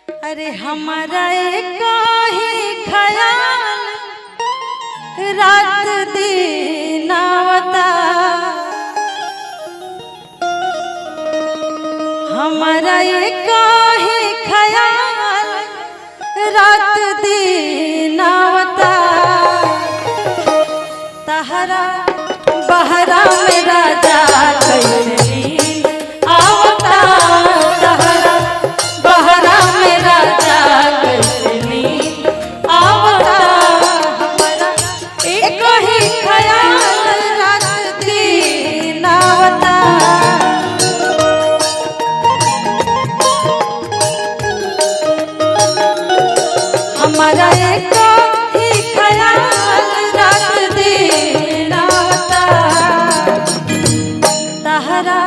अरे हमारा एक ही ख्याल रात दिन आवता, हमारा एक ही ख्याल रात दिन आवता। तहरा बहरा में राजा कैसे नींद आवता, तहरा बहरा में राजा कैसे नींद आवता। हमारा एक ही ख्याल रात दिन आवता। हमारा एक ही ख्याल रात दिन आवता। तहरा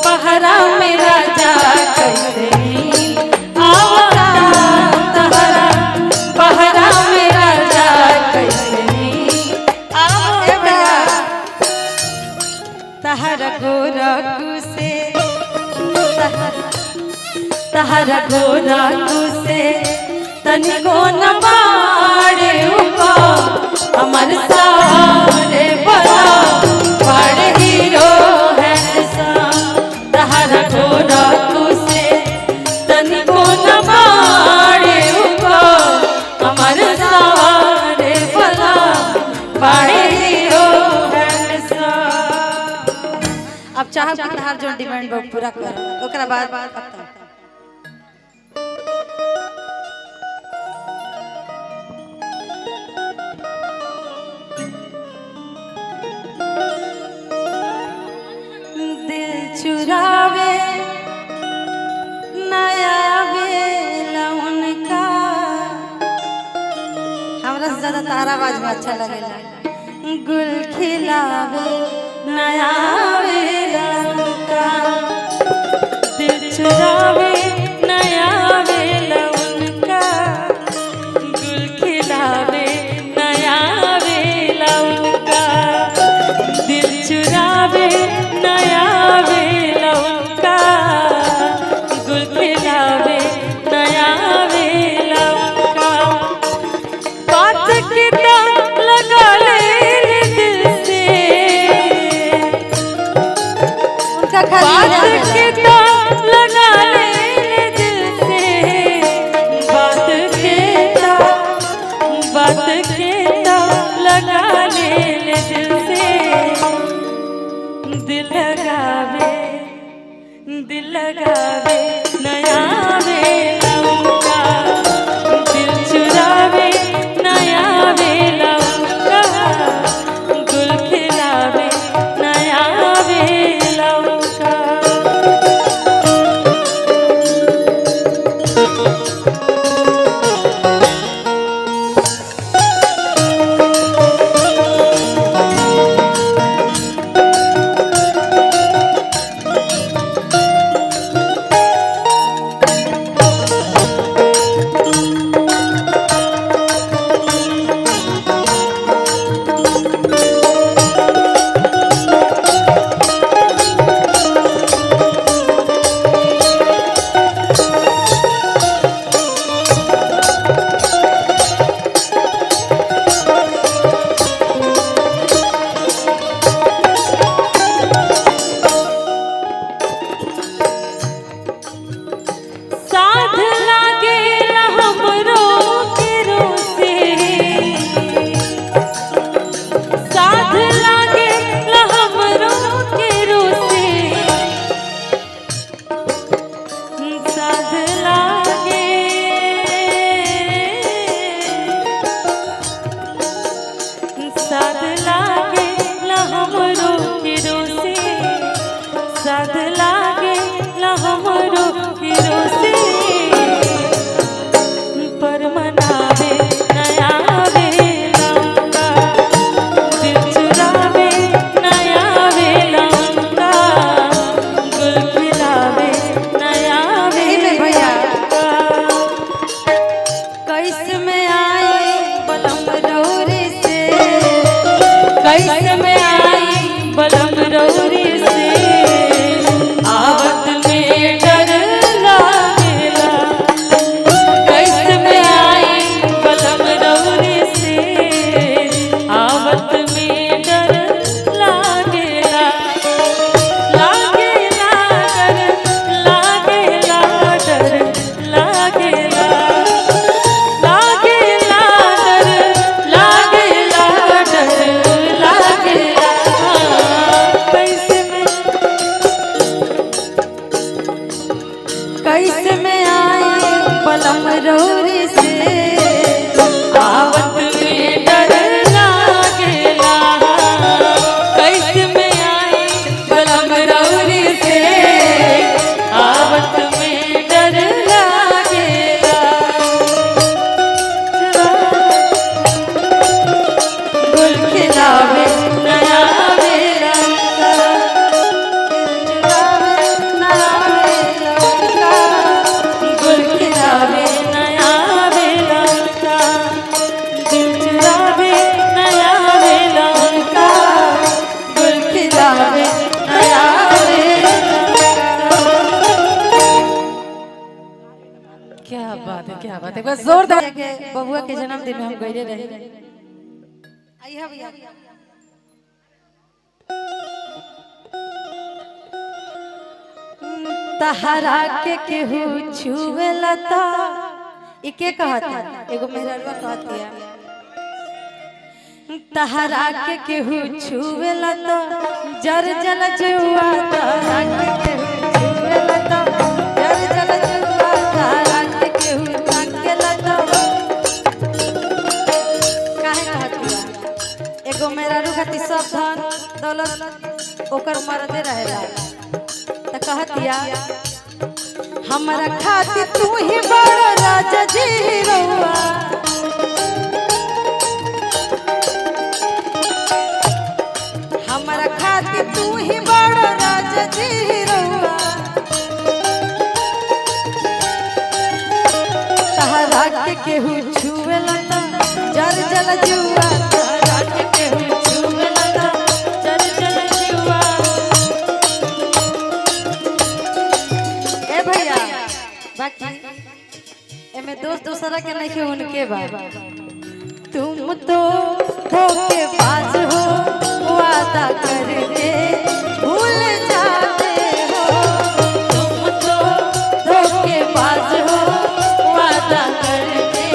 बहरा में राजा कैसे नींद आवता, तहरा बहरा में राजा कैसे नींद आवता। तहरा गोरखु से तहरा गोरखु से तनिको न बाड़े उको हमर सारे बड़ा बड़े हीरो हैंडसम। तहरा गोरखु से तनिको न बाड़े उको हमर सारे बड़ा बड़े हीरो हैंडसम। अब चाहब कि तहार जो डिमांड बा पूरा कर, ओकरा बाद खत्म। चुरावे नया बेला उनका, हमरा से ज्यादा तारा आवाज में अच्छा लगेला। गुल खिलावे नया बेला उनका, दिल चुरावे नया बेला उनका, गुल खिलावे नया बेला उनका, दिल चुरावे नया बेला उनका, गुल खिलावे नया बेला उनका। बात के दाम लगा ले दिल से, उनका बात के दाम लगा ले बलम रौरी से आवत में डर लागेला कैसे में आई बलम रौरी से आवत में डर लागेला गुल खिलावे नया बेला गुल खिलावे नया बेला दिल चुरावे नया बेला गुल खिलावे नया बेला। क्या बात है, क्या बात है, बस जोरदार। के बबुआ के जन्मदिन में हम गए रहे। आइए भैया तहरा के केहू छुवेला ता ई के कहता एगो मेहरवा कहती है तहरा के केहू छुवेला ता जर जल जुआ तहरा के केहू छुवेला ता जर जल जुआ तहरा के केहू ताकेला ता काहे कहती है एगो मेहरवा खाती सब धन दौलत ओकर मरदे रहेला त कहतिया हमरा खातिर तू ही बड़ राजा जी रउआ हमरा खातिर तू ही बड़ राजा जी रउआ तहरा के केहू छुवेला त जर जल जुआ तहरा के केहू छुवेला त चल चल जुआ ए भैया बाकी एमे दोस्त दूसरा के नहीं के उनके बा तुम तो धोखेबाज हो वादा करके भूल जाते हो तुम तो धोखेबाज हो वादा करके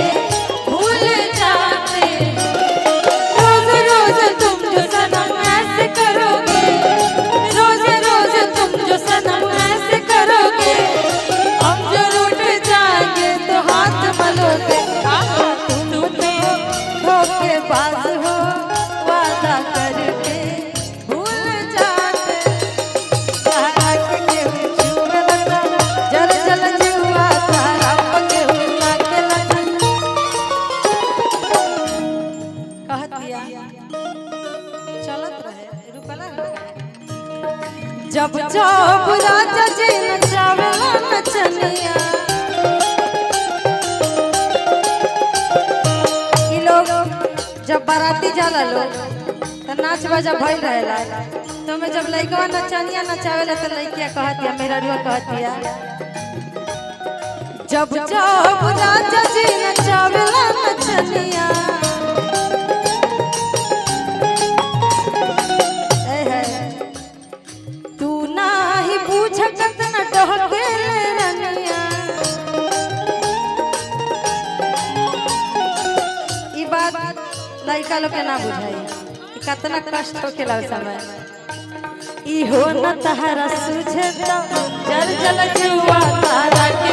भूल जाते हो रोज रोज तुम जो सनम ऐसे करोगे रोज रोज तुम जो सनम ऐसे करोगे हम जो रूठ जाएंगे तो हाथ मलोगे तुम तो धोखेबाज हो वादा करके भूल जाते तहरा के केहू छुवेला ता जल जल जुआ तहरा पे केहू ताकेला ता कहतिया चलत रहे रुकला जब जब राजा जी नचावेला नचनिया ई लोग जब बाराती जाला लोग त नाच बाजा भइल रहेला तो में जब लइकवा नचनिया नचावेला त लइकिया कहतिया मेरा रुआ कहतिया जब जब राजा जी नचावेला नचनिया ए है तू नाही पूछत न डहकेले रनिया ई बात लइका लोग के ना बुझाई कि कितना कष्ट होखेला उस समय ई हो न तहरा सुझे तो जल जल जुआ तारा के